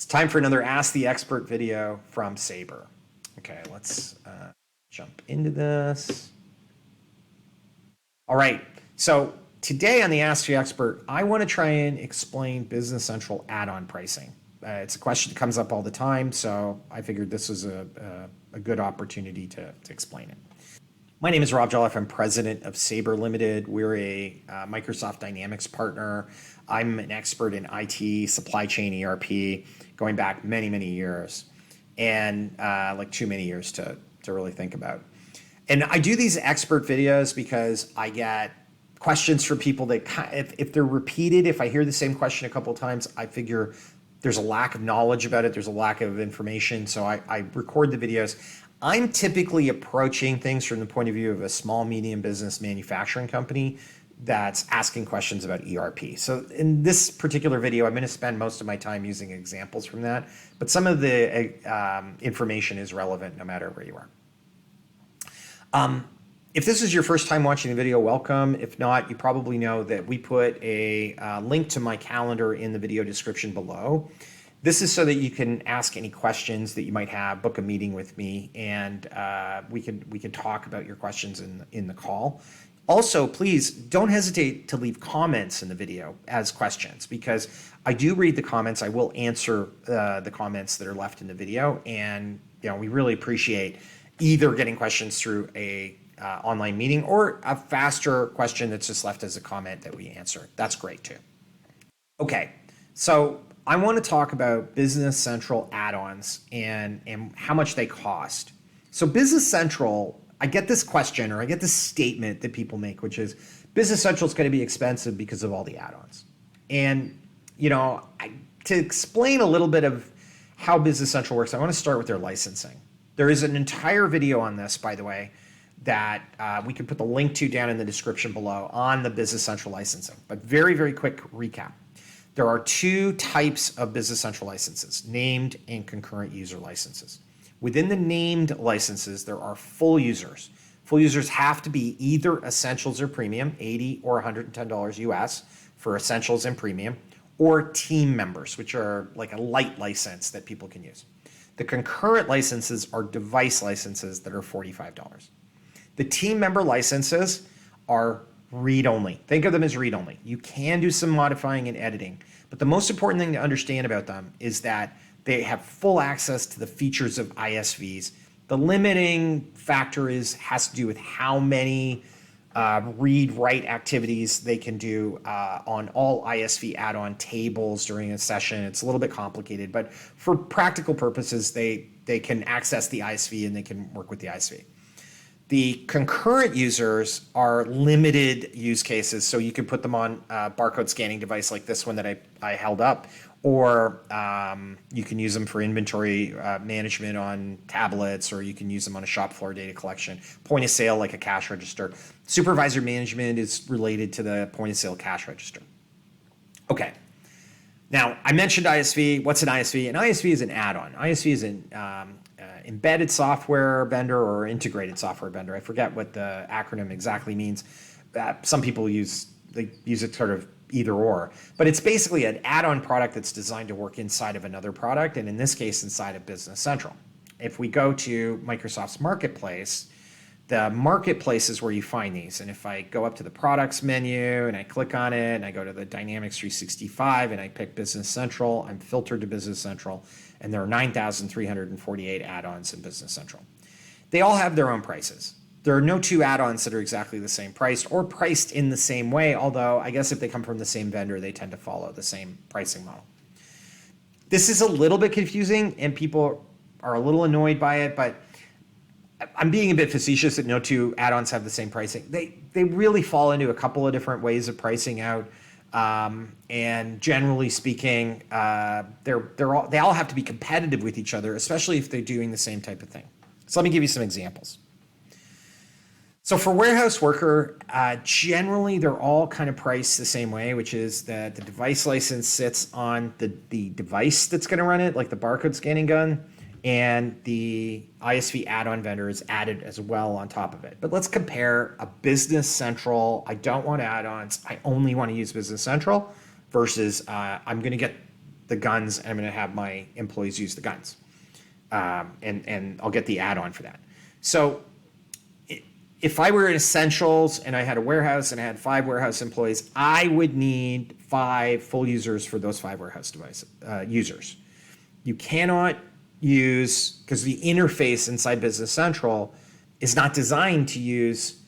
It's time for another Ask the Expert video from Sabre. Okay, let's jump into this. All right, so today on the Ask the Expert, I want to try and explain Business Central add-on pricing. It's a question that comes up all the time, so I figured this was a good opportunity to explain it. My name is Rob Jolliffe. I'm president of Sabre Limited. We're a Microsoft Dynamics partner. I'm an expert in IT, supply chain, ERP, going back many, many years, and like too many years to really think about. And I do these expert videos because I get questions from people that, if they're repeated, if I hear the same question a couple of times, I figure there's a lack of knowledge about it, there's a lack of information, so I record the videos. I'm typically approaching things from the point of view of a small, medium business manufacturing company that's asking questions about ERP. So in this particular video, I'm going to spend most of my time using examples from that, but some of the information is relevant no matter where you are. If this is your first time watching the video, welcome. If not, you probably know that we put a link to my calendar in the video description below. This is so that you can ask any questions that you might have, book a meeting with me, and we can talk about your questions in the call. Also, please don't hesitate to leave comments in the video as questions, because I do read the comments. I will answer the comments that are left in the video, and we really appreciate either getting questions through a online meeting or a faster question that's just left as a comment that we answer. That's great too. Okay, so I want to talk about Business Central add-ons and how much they cost. So Business Central, I get this question, or I get this statement that people make, which is Business Central is going to be expensive because of all the add-ons. And to explain a little bit of how Business Central works, I want to start with their licensing. There is an entire video on this, by the way, that we can put the link to down in the description below on the Business Central licensing. But very, very quick recap. There are two types of Business Central licenses, named and concurrent user licenses. Within the named licenses, there are full users. Full users have to be either Essentials or Premium, $80 or $110 US for Essentials and Premium, or team members, which are like a light license that people can use. The concurrent licenses are device licenses that are $45. The team member licenses are read-only. Think of them as read-only. You can do some modifying and editing, but the most important thing to understand about them is that they have full access to the features of ISVs. The limiting factor has to do with how many read-write activities they can do on all ISV add-on tables during a session. It's a little bit complicated, but for practical purposes, they can access the ISV and they can work with the ISV. The concurrent users are limited use cases, so you can put them on a barcode scanning device like this one that I held up, or you can use them for inventory management on tablets, or you can use them on a shop floor data collection, point of sale like a cash register. Supervisor management is related to the point of sale cash register. Okay. Now, I mentioned ISV. What's an ISV? An ISV is an add-on. ISV is an embedded software vendor or integrated software vendor. I forget what the acronym exactly means. Some people use it sort of either or, but it's basically an add-on product that's designed to work inside of another product, and in this case, inside of Business Central. If we go to Microsoft's Marketplace, the Marketplace is where you find these. And if I go up to the products menu and I click on it and I go to the Dynamics 365 and I pick Business Central, I'm filtered to Business Central, and there are 9,348 add-ons in Business Central. They all have their own prices. There are no two add-ons that are exactly the same price or priced in the same way, although I guess if they come from the same vendor, they tend to follow the same pricing model. This is a little bit confusing and people are a little annoyed by it, but I'm being a bit facetious that no two add-ons have the same pricing. They really fall into a couple of different ways of pricing out. And generally speaking, they all have to be competitive with each other, especially if they're doing the same type of thing. So let me give you some examples. So for warehouse worker, generally they're all kind of priced the same way, which is that the device license sits on the device that's going to run it, like the barcode scanning gun, and the ISV add-on vendor is added as well on top of it. But let's compare a Business Central, I don't want add-ons, I only want to use Business Central, versus I'm going to get the guns, and I'm going to have my employees use the guns. And I'll get the add-on for that. So if I were in Essentials and I had a warehouse and I had 5 warehouse employees, I would need 5 full users for those 5 warehouse devices, users. You cannot use, because the interface inside Business Central is not designed to use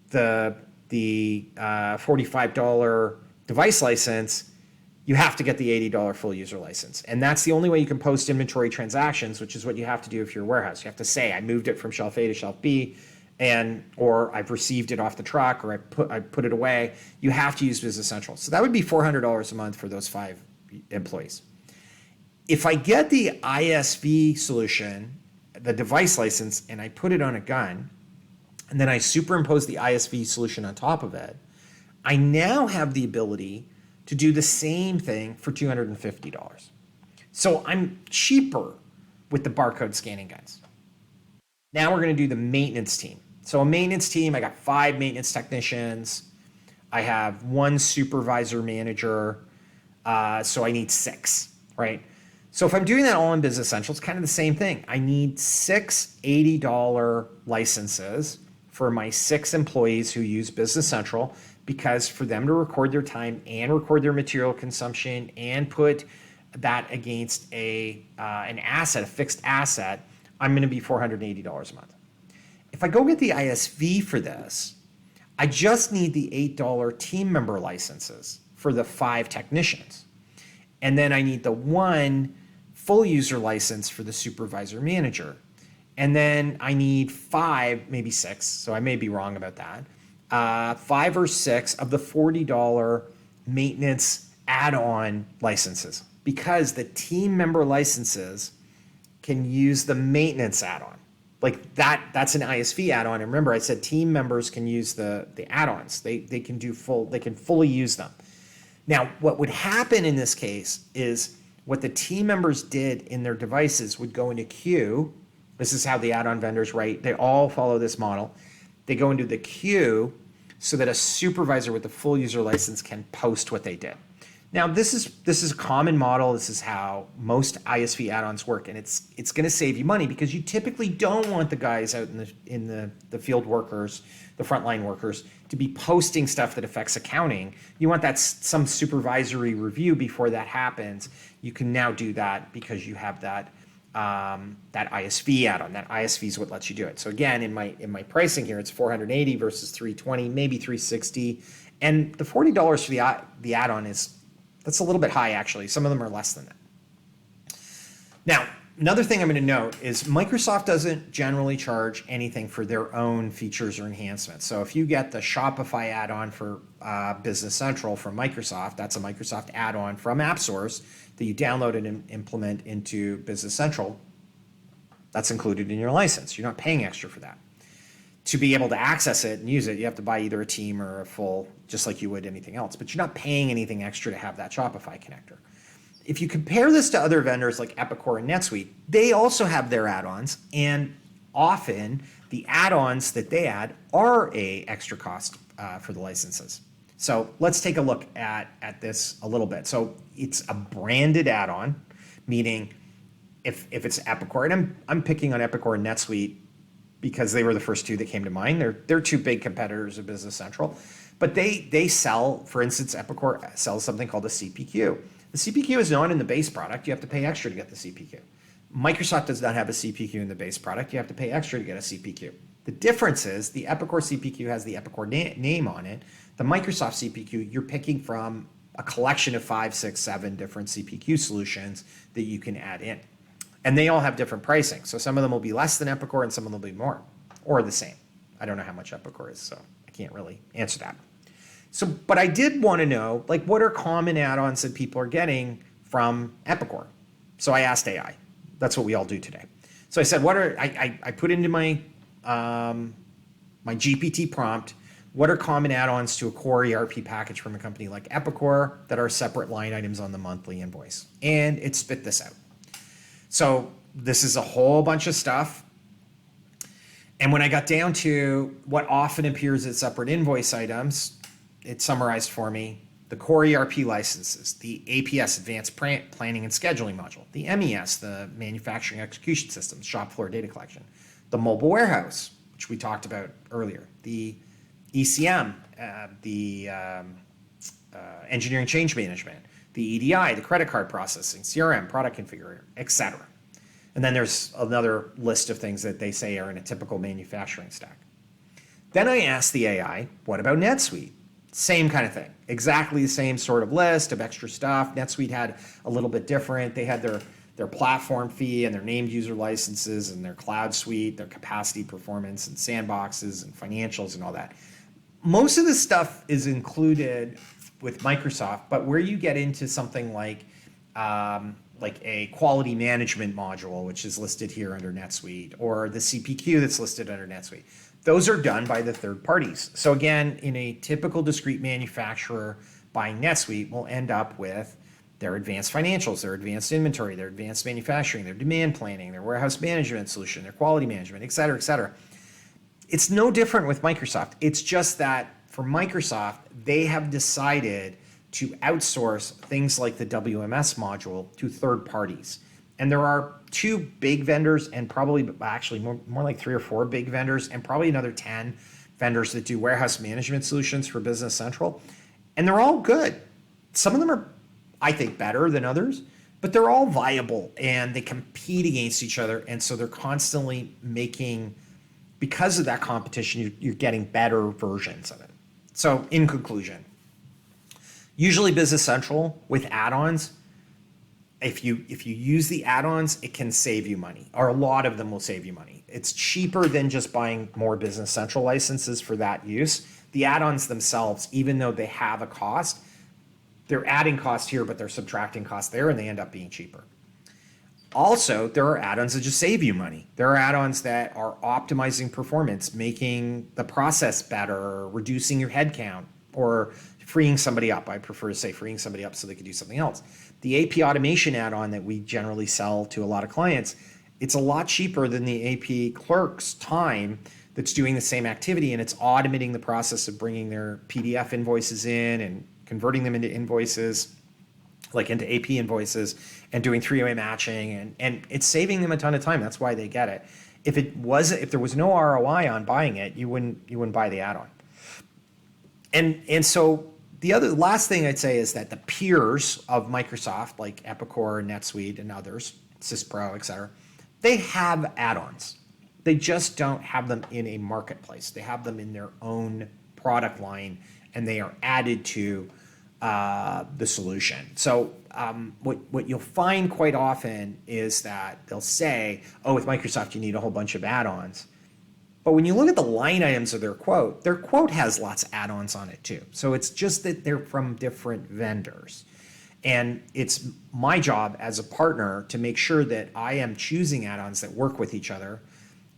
the $45 device license. You have to get the $80 full user license. And that's the only way you can post inventory transactions, which is what you have to do if you're a warehouse. You have to say, I moved it from shelf A to shelf B, or I've received it off the truck, or I put it away. You have to use Business Central. So that would be $400 a month for those 5 employees. If I get the ISV solution, the device license, and I put it on a gun, and then I superimpose the ISV solution on top of it, I now have the ability to do the same thing for $250. So I'm cheaper with the barcode scanning guns. Now we're going to do the maintenance team. So a maintenance team, I got 5 maintenance technicians. I have 1 supervisor manager. So I need 6, right? So if I'm doing that all in Business Central, it's kind of the same thing. I need 6 $80 licenses for my 6 employees who use Business Central, because for them to record their time and record their material consumption and put that against an asset, a fixed asset, I'm going to be $480 a month. If I go get the ISV for this, I just need the $8 team member licenses for the 5 technicians. And then I need the 1 full user license for the supervisor manager. And then I need 5, maybe 6, so I may be wrong about that, 5 or 6 of the $40 maintenance add-on licenses, because the team member licenses can use the maintenance add-on. Like that's an ISV add-on. And remember, I said team members can use the add-ons. They can fully use them. Now, what would happen in this case is what the team members did in their devices would go into queue. This is how the add-on vendors write. They all follow this model. They go into the queue so that a supervisor with the full user license can post what they did. Now, this is a common model. This is how most ISV add-ons work, and it's going to save you money, because you typically don't want the guys out in the field workers, the frontline workers, to be posting stuff that affects accounting. You want that some supervisory review before that happens. You can now do that because you have that ISV add-on. That ISV is what lets you do it. So again, in my pricing here, it's $480 versus $320, maybe $360, and the $40 for the add-on that's a little bit high, actually. Some of them are less than that. Now, another thing I'm going to note is Microsoft doesn't generally charge anything for their own features or enhancements. So if you get the Shopify add-on for Business Central from Microsoft, that's a Microsoft add-on from AppSource that you download and implement into Business Central. That's included in your license. You're not paying extra for that. To be able to access it and use it, you have to buy either a team or a full, just like you would anything else. But you're not paying anything extra to have that Shopify connector. If you compare this to other vendors like Epicor and NetSuite, they also have their add-ons, and often the add-ons that they add are a extra cost for the licenses. So let's take a look at this a little bit. So it's a branded add-on, meaning if it's Epicor, and I'm picking on Epicor and NetSuite because they were the first 2 that came to mind. They're 2 big competitors of Business Central, but they sell, for instance, Epicor sells something called a CPQ. The CPQ is not in the base product. You have to pay extra to get the CPQ. Microsoft does not have a CPQ in the base product. You have to pay extra to get a CPQ. The difference is the Epicor CPQ has the Epicor name on it. The Microsoft CPQ, you're picking from a collection of 5, 6, 7 different CPQ solutions that you can add in. And they all have different pricing. So some of them will be less than Epicor and some of them will be more, or the same. I don't know how much Epicor is, so I can't really answer that. So, but I did want to know, like, what are common add-ons that people are getting from Epicor? So I asked AI. That's what we all do today. So I said, I put into my GPT prompt, what are common add-ons to a core ERP package from a company like Epicor that are separate line items on the monthly invoice? And it spit this out. So this is a whole bunch of stuff. And when I got down to what often appears as separate invoice items, it summarized for me the core ERP licenses, the APS, Advanced Planning and Scheduling module, the MES, the Manufacturing Execution System, shop floor data collection, the mobile warehouse, which we talked about earlier, the ECM, the engineering change management, the EDI, the credit card processing, CRM, product configurator, etc. And then there's another list of things that they say are in a typical manufacturing stack. Then I asked the AI, what about NetSuite? Same kind of thing, exactly the same sort of list of extra stuff. NetSuite had a little bit different. They had their platform fee and their named user licenses and their cloud suite, their capacity, performance, and sandboxes and financials and all that. Most of this stuff is included with Microsoft, but where you get into something like a quality management module, which is listed here under NetSuite, or the CPQ that's listed under NetSuite, those are done by the third parties. So again, in a typical discrete manufacturer buying NetSuite, we'll end up with their advanced financials, their advanced inventory, their advanced manufacturing, their demand planning, their warehouse management solution, their quality management, et cetera, et cetera. It's no different with Microsoft. It's just that for Microsoft, they have decided to outsource things like the WMS module to third parties. And there are 2 big vendors and probably actually more like 3 or 4 big vendors and probably another 10 vendors that do warehouse management solutions for Business Central. And they're all good. Some of them are, I think, better than others, but they're all viable and they compete against each other. And so they're constantly making, because of that competition, you're getting better versions of it. So in conclusion, usually Business Central with add-ons, if you use the add-ons, it can save you money, or a lot of them will save you money. It's cheaper than just buying more Business Central licenses for that use. The add-ons themselves, even though they have a cost, they're adding cost here, but they're subtracting cost there, and they end up being cheaper. Also, there are add-ons that just save you money. There are add-ons that are optimizing performance, making the process better, reducing your headcount, or freeing somebody up. I prefer to say freeing somebody up so they can do something else. The AP automation add-on that we generally sell to a lot of clients, it's a lot cheaper than the AP clerk's time that's doing the same activity, and it's automating the process of bringing their PDF invoices in and converting them into invoices, like into AP invoices, and doing 3-way matching, and it's saving them a ton of time. That's why they get it. If there was no ROI on buying it, you wouldn't buy the add-on. And so the last thing I'd say is that the peers of Microsoft, like Epicor and NetSuite and others, SysPro, et cetera, they have add-ons. They just don't have them in a marketplace. They have them in their own product line, and they are added to the solution. So what you'll find quite often is that they'll say, oh, with Microsoft, you need a whole bunch of add-ons. But when you look at the line items of their quote has lots of add-ons on it too. So it's just that they're from different vendors. And it's my job as a partner to make sure that I am choosing add-ons that work with each other.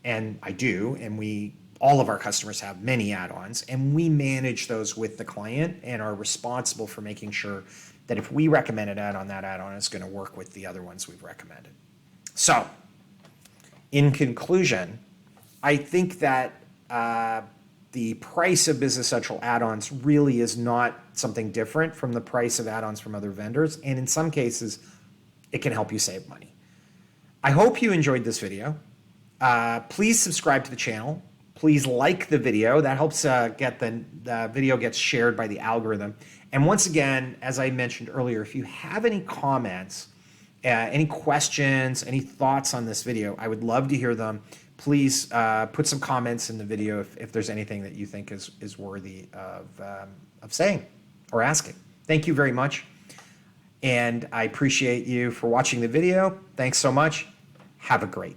And I do, and all of our customers have many add-ons, and we manage those with the client and are responsible for making sure that if we recommend an add-on, that add-on is going to work with the other ones we've recommended. So, in conclusion, I think that the price of Business Central add-ons really is not something different from the price of add-ons from other vendors, and in some cases, it can help you save money. I hope you enjoyed this video. Please subscribe to the channel. Please like the video. That helps get the video gets shared by the algorithm. And once again, as I mentioned earlier, if you have any comments, any questions, any thoughts on this video, I would love to hear them. Please put some comments in the video if there's anything that you think is worthy of saying or asking. Thank you very much. And I appreciate you for watching the video. Thanks so much. Have a great day.